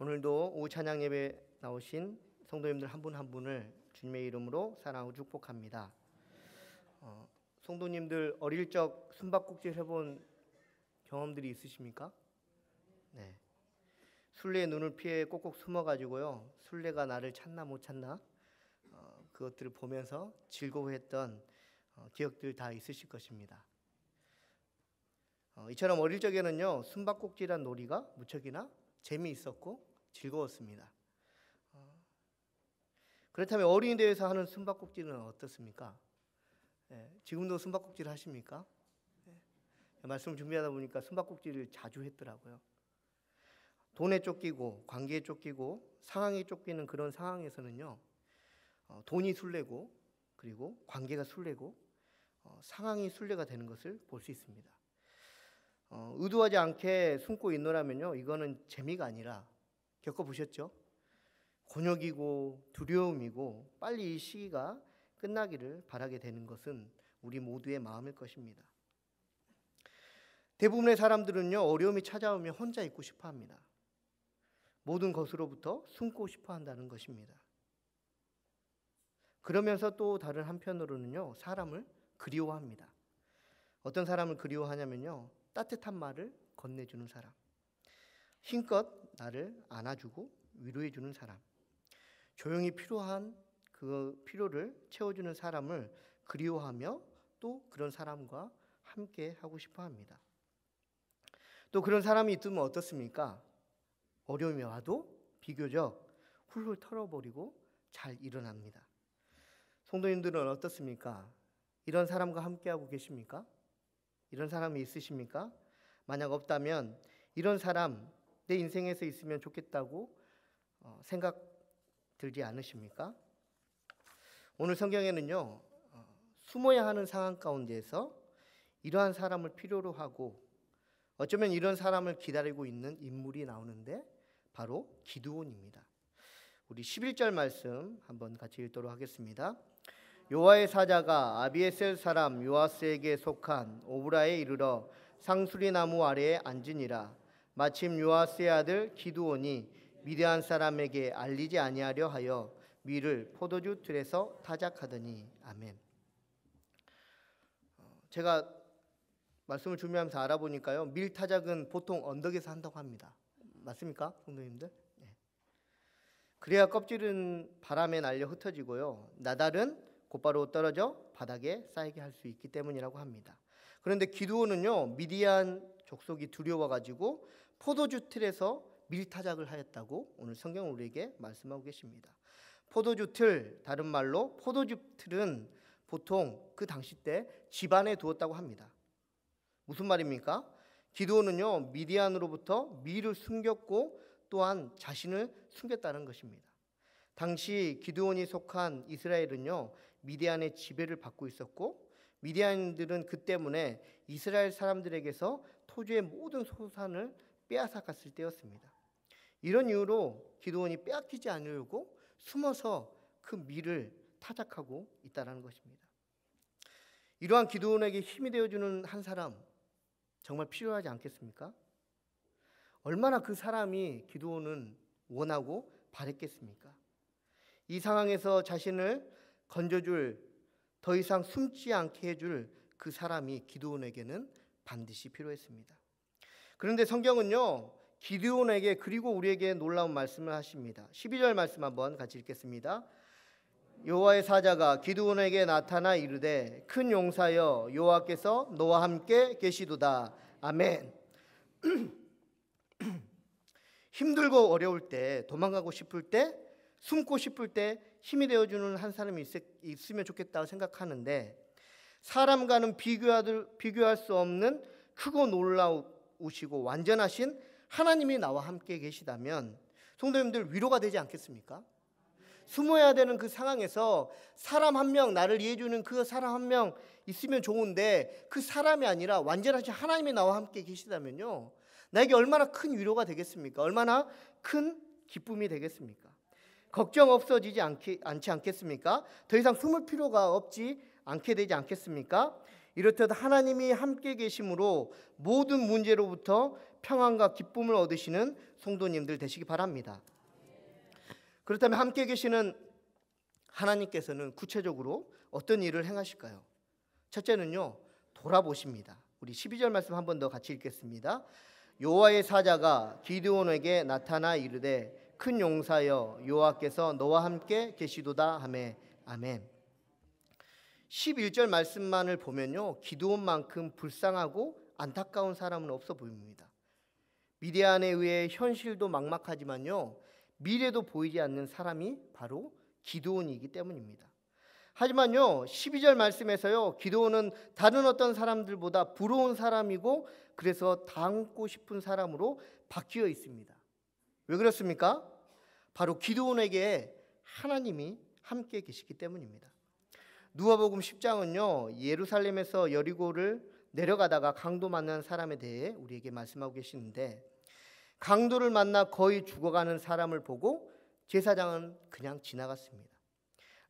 오늘도 오후 찬양 예배 나오신 성도님들 한 분 한 분을 주님의 이름으로 사랑하고 축복합니다. 성도님들 어릴 적 숨바꼭질 해본 경험들이 있으십니까? 네. 술래의 눈을 피해 꼭꼭 숨어가지고요, 술래가 나를 찾나 못 찾나 그것들을 보면서 즐거워했던 기억들 다 있으실 것입니다. 이처럼 어릴 적에는요, 숨바꼭질한 놀이가 무척이나 재미있었고 즐거웠습니다. 그렇다면 어린이 대회에서 하는 숨바꼭질은 어떻습니까? 지금도 숨바꼭질 하십니까? 말씀을 준비하다 보니까 숨바꼭질을 자주 했더라고요. 돈에 쫓기고 관계에 쫓기고 상황에 쫓기는 그런 상황에서는요, 돈이 술래고 그리고 관계가 술래고 상황이 술래가 되는 것을 볼 수 있습니다. 의도하지 않게 숨고 있노라면요, 이거는 재미가 아니라 겪어보셨죠? 곤욕이고 두려움이고 빨리 이 시기가 끝나기를 바라게 되는 것은 우리 모두의 마음일 것입니다. 대부분의 사람들은요, 어려움이 찾아오면 혼자 있고 싶어 합니다. 모든 것으로부터 숨고 싶어 한다는 것입니다. 그러면서 또 다른 한편으로는요, 사람을 그리워합니다. 어떤 사람을 그리워하냐면요, 따뜻한 말을 건네주는 사람, 힘껏 나를 안아주고 위로해주는 사람, 조용히 필요한 그 필요를 채워주는 사람을 그리워하며 또 그런 사람과 함께 하고 싶어 합니다. 또 그런 사람이 있으면 어떻습니까? 어려움이 와도 비교적 훌훌 털어버리고 잘 일어납니다. 성도님들은 어떻습니까? 이런 사람과 함께하고 계십니까? 이런 사람이 있으십니까? 만약 없다면 이런 사람 내 인생에서 있으면 좋겠다고 생각 들지 않으십니까? 오늘 성경에는요, 숨어야 하는 상황 가운데에서 이러한 사람을 필요로 하고 어쩌면 이런 사람을 기다리고 있는 인물이 나오는데 바로 기드온입니다. 우리 11절 말씀 한번 같이 읽도록 하겠습니다. 여호와의 사자가 아비에셀 사람 요아스에게 속한 오브라에 이르러 상수리 나무 아래에 앉으니라. 마침 요아스의 아들 기드온이 미디안 사람에게 알리지 아니하려 하여 밀을 포도주 틀에서 타작하더니. 아멘. 제가 말씀을 준비하면서 알아보니까요, 밀 타작은 보통 언덕에서 한다고 합니다. 맞습니까, 성도님들? 네. 그래야 껍질은 바람에 날려 흩어지고요, 나달은 곧바로 떨어져 바닥에 쌓이게 할 수 있기 때문이라고 합니다. 그런데 기드온은요, 미디안 족속이 두려워가지고 포도주 틀에서 밀타작을 하였다고 오늘 성경은 우리에게 말씀하고 계십니다. 포도주 틀, 다른 말로 포도주 틀은 보통 그 당시 때 집안에 두었다고 합니다. 무슨 말입니까? 기드온은요, 미디안으로부터 밀을 숨겼고 또한 자신을 숨겼다는 것입니다. 당시 기드온이 속한 이스라엘은요, 미디안의 지배를 받고 있었고 미디안인들은 그 때문에 이스라엘 사람들에게서 토지의 모든 소산을 빼앗아갔을 때였습니다. 이런 이유로 기드온이 빼앗기지 않으려고 숨어서 그 밀을 타작하고 있다는 것입니다. 이러한 기드온에게 힘이 되어주는 한 사람 정말 필요하지 않겠습니까? 얼마나 그 사람이 기드온은 원하고 바랬겠습니까? 이 상황에서 자신을 건져줄, 더 이상 숨지 않게 해줄 그 사람이 기드온에게는 반드시 필요했습니다. 그런데 성경은요, 기드온에게 그리고 우리에게 놀라운 말씀을 하십니다. 12절 말씀 한번 같이 읽겠습니다. 여호와의 사자가 기드온에게 나타나 이르되 큰 용사여, 여호와께서 너와 함께 계시도다. 아멘. 힘들고 어려울 때, 도망가고 싶을 때, 숨고 싶을 때 힘이 되어주는 한 사람이 있으면 좋겠다고 생각하는데, 사람과는 비교할 수 없는 크고 놀라우시고 완전하신 하나님이 나와 함께 계시다면 성도님들 위로가 되지 않겠습니까? 숨어야 되는 그 상황에서 사람 한 명, 나를 이해해주는 그 사람 한 명 있으면 좋은데 그 사람이 아니라 완전하신 하나님이 나와 함께 계시다면요, 나에게 얼마나 큰 위로가 되겠습니까? 얼마나 큰 기쁨이 되겠습니까? 걱정 없어지지 않지 않겠습니까? 더 이상 숨을 필요가 없지 않게 되지 않겠습니까? 이렇듯 하나님이 함께 계심으로 모든 문제로부터 평안과 기쁨을 얻으시는 성도님들 되시기 바랍니다. 그렇다면 함께 계시는 하나님께서는 구체적으로 어떤 일을 행하실까요? 첫째는요, 돌아보십니다. 우리 12절 말씀 한 번 더 같이 읽겠습니다. 여호와의 사자가 기드온에게 나타나 이르되 큰 용사여 여호와께서 너와 함께 계시도다 하매 아멘. 11절 말씀만을 보면요, 기드온만큼 불쌍하고 안타까운 사람은 없어 보입니다. 미디안에 의해 현실도 막막하지만요, 미래도 보이지 않는 사람이 바로 기드온이기 때문입니다. 하지만요, 12절 말씀에서요, 기드온은 다른 어떤 사람들보다 부러운 사람이고 그래서 닮고 싶은 사람으로 바뀌어 있습니다. 왜 그렇습니까? 바로 기드온에게 하나님이 함께 계시기 때문입니다. 누가복음 10장은요, 예루살렘에서 여리고를 내려가다가 강도 만난 사람에 대해 우리에게 말씀하고 계시는데, 강도를 만나 거의 죽어가는 사람을 보고 제사장은 그냥 지나갔습니다.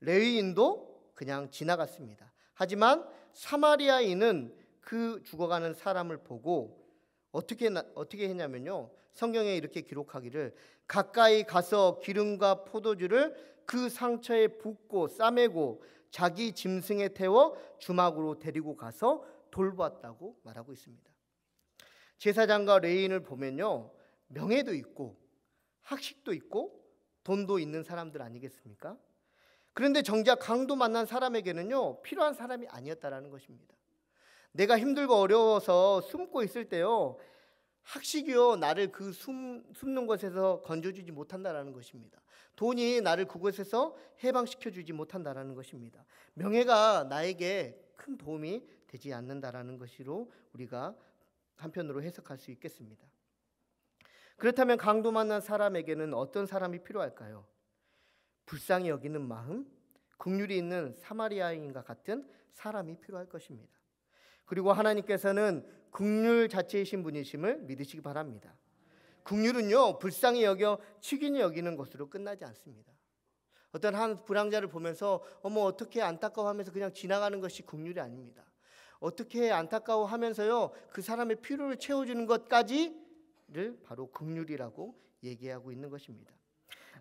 레위인도 그냥 지나갔습니다. 하지만 사마리아인은 그 죽어가는 사람을 보고 어떻게 했냐면요, 성경에 이렇게 기록하기를 가까이 가서 기름과 포도주를 그 상처에 붓고 싸매고 자기 짐승에 태워 주막으로 데리고 가서 돌보았다고 말하고 있습니다. 제사장과 레위인을 보면요, 명예도 있고 학식도 있고 돈도 있는 사람들 아니겠습니까? 그런데 정작 강도 만난 사람에게는요, 필요한 사람이 아니었다라는 것입니다. 내가 힘들고 어려워서 숨고 있을 때요, 학식이요 나를 그 숨는 곳에서 건져주지 못한다라는 것입니다. 돈이 나를 그곳에서 해방시켜주지 못한다라는 것입니다. 명예가 나에게 큰 도움이 되지 않는다라는 것으로 우리가 한편으로 해석할 수 있겠습니다. 그렇다면 강도 만난 사람에게는 어떤 사람이 필요할까요? 불쌍히 여기는 마음, 긍휼이 있는 사마리아인과 같은 사람이 필요할 것입니다. 그리고 하나님께서는 긍휼 자체이신 분이심을 믿으시기 바랍니다. 긍휼은요, 불쌍히 여겨 치킨히 여기는 것으로 끝나지 않습니다. 어떤 한 불황자를 보면서 어머 어떻게 안타까워하면서 그냥 지나가는 것이 긍휼이 아닙니다. 어떻게 안타까워하면서요 그 사람의 필요를 채워주는 것까지를 바로 긍휼이라고 얘기하고 있는 것입니다.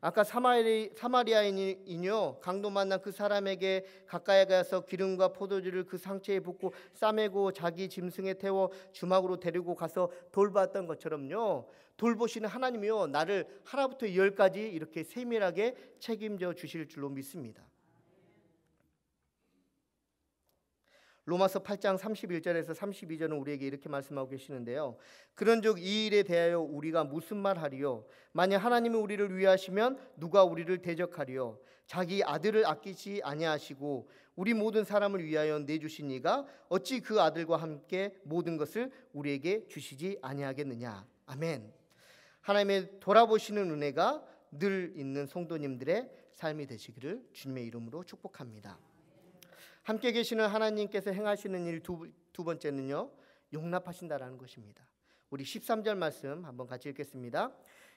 아까 사마리아인이요 강도 만난 그 사람에게 가까이 가서 기름과 포도주를 그 상처에 붓고 싸매고 자기 짐승에 태워 주막으로 데리고 가서 돌봤던 것처럼요, 돌보시는 하나님이요 나를 하나부터 열까지 이렇게 세밀하게 책임져 주실 줄로 믿습니다. 로마서 8장 31절에서 32절은 우리에게 이렇게 말씀하고 계시는데요, 그런즉 이 일에 대하여 우리가 무슨 말하리요? 만약 하나님이 우리를 위하시면 누가 우리를 대적하리요? 자기 아들을 아끼지 아니하시고 우리 모든 사람을 위하여 내주신 이가 어찌 그 아들과 함께 모든 것을 우리에게 주시지 아니하겠느냐. 아멘. 하나님의 돌아보시는 은혜가 늘 있는 성도님들의 삶이 되시기를 주님의 이름으로 축복합니다. 함께 계시는 하나님께서 행하시는 일 두 번째는요, 용납하신다라는 것입니다. 우리 13절 말씀 한번 같이 읽겠습니다.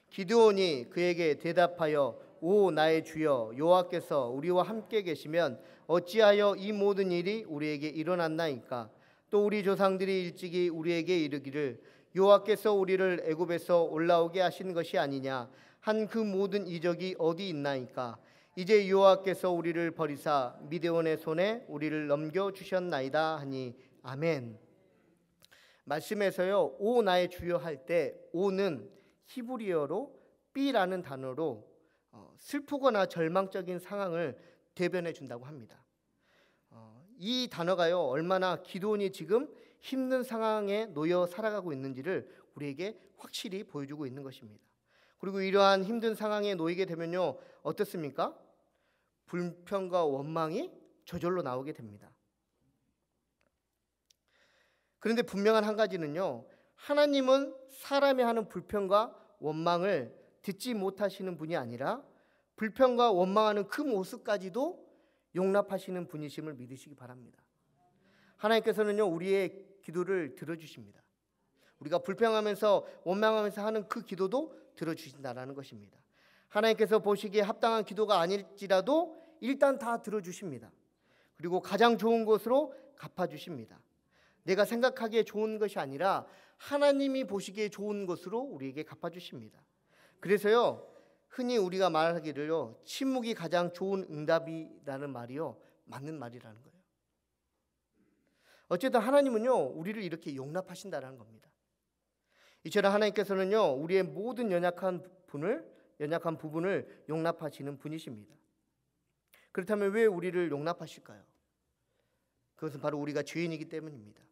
기드온이 그에게 대답하여 오 나의 주여 여호와께서 우리와 함께 계시면 어찌하여 이 모든 일이 우리에게 일어났나이까? 또 우리 조상들이 일찍이 우리에게 이르기를 여호와께서 우리를 애굽에서 올라오게 하신 것이 아니냐 한 그 모든 이적이 어디 있나이까? 이제 여호와께서 우리를 버리사 미드온의 손에 우리를 넘겨 주셨나이다 하니 아멘. 말씀에서요 오 나의 주여 할 때 오는 히브리어로 삐라는 단어로 슬프거나 절망적인 상황을 대변해 준다고 합니다. 이 단어가요 얼마나 기드온이 지금 힘든 상황에 놓여 살아가고 있는지를 우리에게 확실히 보여주고 있는 것입니다. 그리고 이러한 힘든 상황에 놓이게 되면요 어떻습니까? 불평과 원망이 저절로 나오게 됩니다. 그런데 분명한 한 가지는요, 하나님은 사람이 하는 불평과 원망을 듣지 못하시는 분이 아니라 불평과 원망하는 그 모습까지도 용납하시는 분이심을 믿으시기 바랍니다. 하나님께서는요 우리의 기도를 들어주십니다. 우리가 불평하면서 원망하면서 하는 그 기도도 들어주신다라는 것입니다. 하나님께서 보시기에 합당한 기도가 아닐지라도 일단 다 들어주십니다. 그리고 가장 좋은 것으로 갚아주십니다. 내가 생각하기에 좋은 것이 아니라 하나님이 보시기에 좋은 것으로 우리에게 갚아주십니다. 그래서요, 흔히 우리가 말하기를요, 침묵이 가장 좋은 응답이라는 말이요, 맞는 말이라는 거예요. 어쨌든 하나님은요, 우리를 이렇게 용납하신다는 겁니다. 이처럼 하나님께서는요, 우리의 모든 연약한 부분을 용납하시는 분이십니다. 그렇다면 왜 우리를 용납하실까요? 그것은 바로 우리가 죄인이기 때문입니다.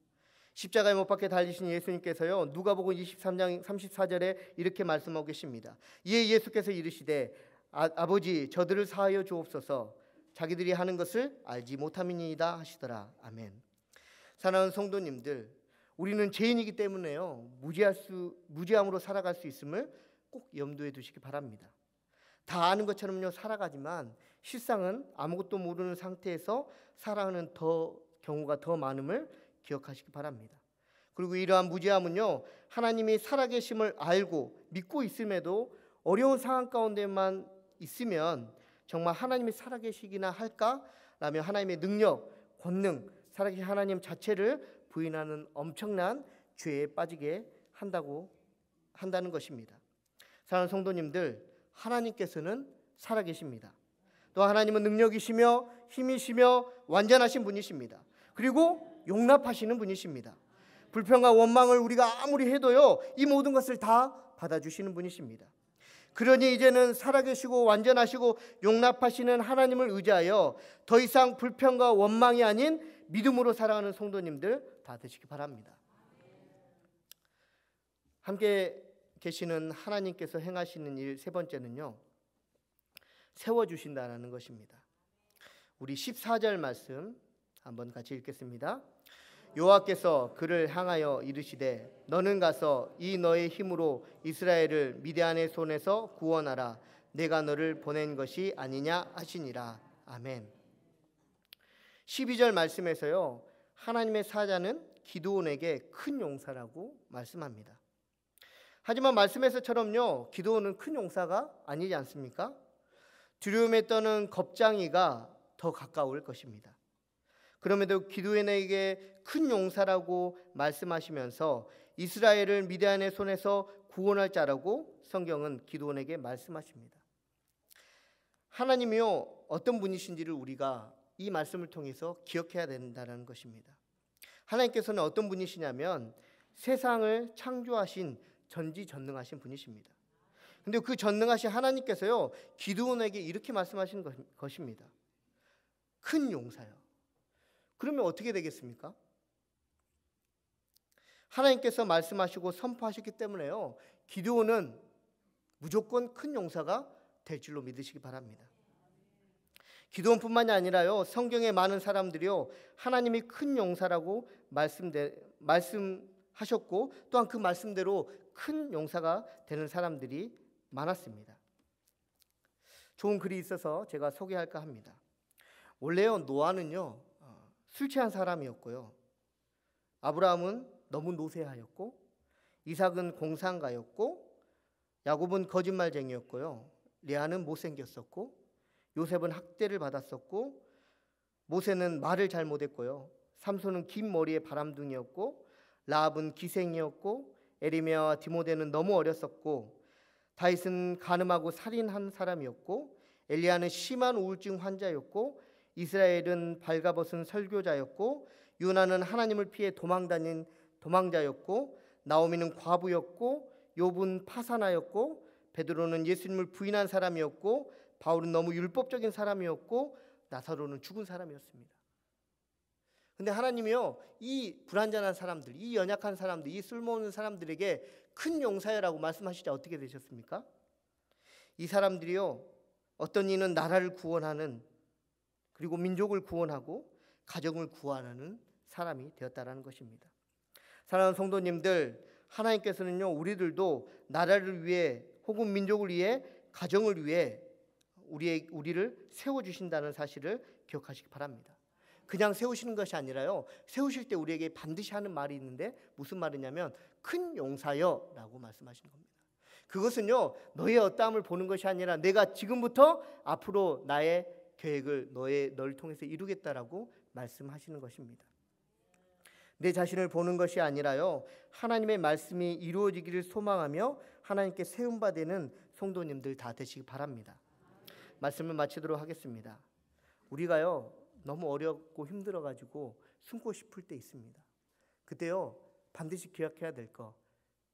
십자가에 못 박혀 달리신 예수님께서요, 누가복음 23장 34절에 이렇게 말씀하고 계십니다. 이에 예수께서 이르시되 아버지 저들을 사하여 주옵소서, 자기들이 하는 것을 알지 못함이니이다 하시더라. 아멘. 사랑하는 성도님들, 우리는 죄인이기 때문에요, 무지함으로 살아갈 수 있음을 꼭 염두에 두시기 바랍니다. 다 아는 것처럼요 살아가지만 실상은 아무것도 모르는 상태에서 살아가는 경우가 더 많음을 기억하시기 바랍니다. 그리고 이러한 무지함은요, 하나님이 살아계심을 알고 믿고 있음에도 어려운 상황 가운데만 있으면 정말 하나님이 살아계시기나 할까라며 하나님의 능력, 권능, 살아계신 하나님 자체를 부인하는 엄청난 죄에 빠지게 한다는 것입니다. 사랑하는 성도님들, 하나님께서는 살아계십니다. 또 하나님은 능력이시며 힘이시며 완전하신 분이십니다. 그리고 용납하시는 분이십니다. 불평과 원망을 우리가 아무리 해도요, 이 모든 것을 다 받아주시는 분이십니다. 그러니 이제는 살아계시고 완전하시고 용납하시는 하나님을 의지하여 더 이상 불평과 원망이 아닌 믿음으로 살아가는 성도님들 다 되시기 바랍니다. 함께 계시는 하나님께서 행하시는 일 세 번째는요, 세워주신다는 것입니다. 우리 14절 말씀 한번 같이 읽겠습니다. 여호와께서 그를 향하여 이르시되 너는 가서 이 너의 힘으로 이스라엘을 미디안의 손에서 구원하라. 내가 너를 보낸 것이 아니냐 하시니라. 아멘. 12절 말씀에서요, 하나님의 사자는 기드온에게 큰 용사라고 말씀합니다. 하지만 말씀에서처럼요, 기드온은 큰 용사가 아니지 않습니까? 두려움에 떠는 겁장이가 더 가까울 것입니다. 그럼에도 기드온에게 큰 용사라고 말씀하시면서 이스라엘을 미디안의 손에서 구원할 자라고 성경은 기드온에게 말씀하십니다. 하나님이요, 어떤 분이신지를 우리가 이 말씀을 통해서 기억해야 된다는 것입니다. 하나님께서는 어떤 분이시냐면 세상을 창조하신 전지전능하신 분이십니다. 근데 그 전능하신 하나님께서요, 기드온에게 이렇게 말씀하신 것입니다. 큰 용사요. 그러면 어떻게 되겠습니까? 하나님께서 말씀하시고 선포하셨기 때문에요, 기드온은 무조건 큰 용사가 될 줄로 믿으시기 바랍니다. 기드온뿐만이 아니라요, 성경의 많은 사람들이요, 하나님이 큰 용사라고 말씀하셨고 또한 그 말씀대로 큰 용사가 되는 사람들이 많았습니다. 좋은 글이 있어서 제가 소개할까 합니다. 원래요, 노아는요 술 취한 사람이었고요, 아브라함은 너무 노쇠하였고, 이삭은 공상가였고, 야곱은 거짓말쟁이였고요, 레아는 못생겼었고, 요셉은 학대를 받았었고, 모세는 말을 잘 못했고요, 삼손은 긴 머리에 바람둥이였고, 라합은 기생이었고, 에리메아와 디모데는 너무 어렸었고, 다윗은 간음하고 살인한 사람이었고, 엘리야는 심한 우울증 환자였고, 이스라엘은 발가벗은 설교자였고, 요나는 하나님을 피해 도망다닌 도망자였고, 나오미는 과부였고, 욥은 파사나였고, 베드로는 예수님을 부인한 사람이었고, 바울은 너무 율법적인 사람이었고, 나사로는 죽은 사람이었습니다. 근데 하나님이요, 이 불완전한 사람들, 이 연약한 사람들, 이 쓸모없는 사람들에게 큰 용사여라고 말씀하시자 어떻게 되셨습니까? 이 사람들이요, 어떤 이는 나라를 구원하는, 그리고 민족을 구원하고 가정을 구원하는 사람이 되었다라는 것입니다. 사랑하는 성도님들, 하나님께서는요, 우리들도 나라를 위해 혹은 민족을 위해 가정을 위해 우리를 세워주신다는 사실을 기억하시기 바랍니다. 그냥 세우시는 것이 아니라요, 세우실 때 우리에게 반드시 하는 말이 있는데 무슨 말이냐면 큰 용사여 라고 말씀하시는 겁니다. 그것은요, 너의 어떠함을 보는 것이 아니라 내가 지금부터 앞으로 나의 계획을 너를 통해서 이루겠다라고 말씀하시는 것입니다. 내 자신을 보는 것이 아니라요, 하나님의 말씀이 이루어지기를 소망하며 하나님께 세움바 되는 성도님들 다 되시기 바랍니다. 말씀을 마치도록 하겠습니다. 우리가요 너무 어렵고 힘들어가지고 숨고 싶을 때 있습니다. 그때요 반드시 기억해야 될 거,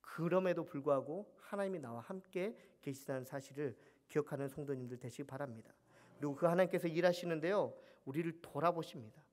그럼에도 불구하고 하나님이 나와 함께 계시다는 사실을 기억하는 성도님들 되시기 바랍니다. 그리고 그 하나님께서 일하시는데요 우리를 돌아보십니다.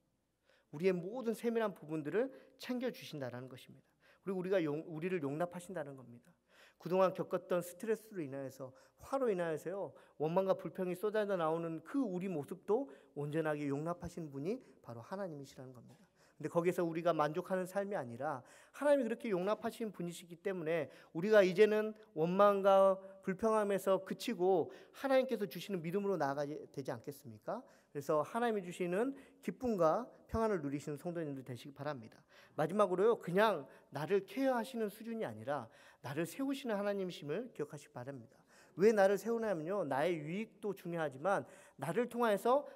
우리의 모든 세밀한 부분들을 챙겨주신다는 것입니다. 그리고 우리를 용납하신다는 겁니다. 그동안 겪었던 스트레스로 인하여서, 화로 인하여서요 원망과 불평이 쏟아져 나오는 그 우리 모습도 온전하게 용납하신 분이 바로 하나님이시라는 겁니다. 근데 거기서 우리가 만족하는 삶이 아니라 하나님이 그렇게 용납하신 분이시기 때문에 우리가 이제는 원망과 불평함에서 그치고 하나님께서 주시는 믿음으로 나아가야 되지 않겠습니까? 그래서 하나님이 주시는 기쁨과 평안을 누리시는 성도님들 되시기 바랍니다. 마지막으로요, 그냥 나를 케어하시는 수준이 아니라 나를 세우시는 하나님이심을 기억하시기 바랍니다. 왜 나를 세우냐면요, 나의 유익도 중요하지만 나를 통하여서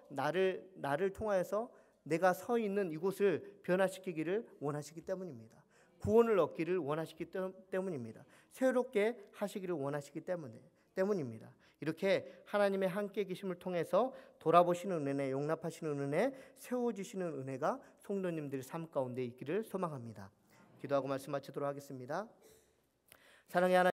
내가 서 있는 이곳을 변화시키기를 원하시기 때문입니다. 구원을 얻기를 원하시기 때문입니다. 새롭게 하시기를 원하시기 때문입니다. 이렇게 하나님의 함께 계심을 통해서 돌아보시는 은혜, 용납하시는 은혜, 세워주시는 은혜가 성도님들의 삶 가운데 있기를 소망합니다. 기도하고 말씀 마치도록 하겠습니다. 사랑의 하나님,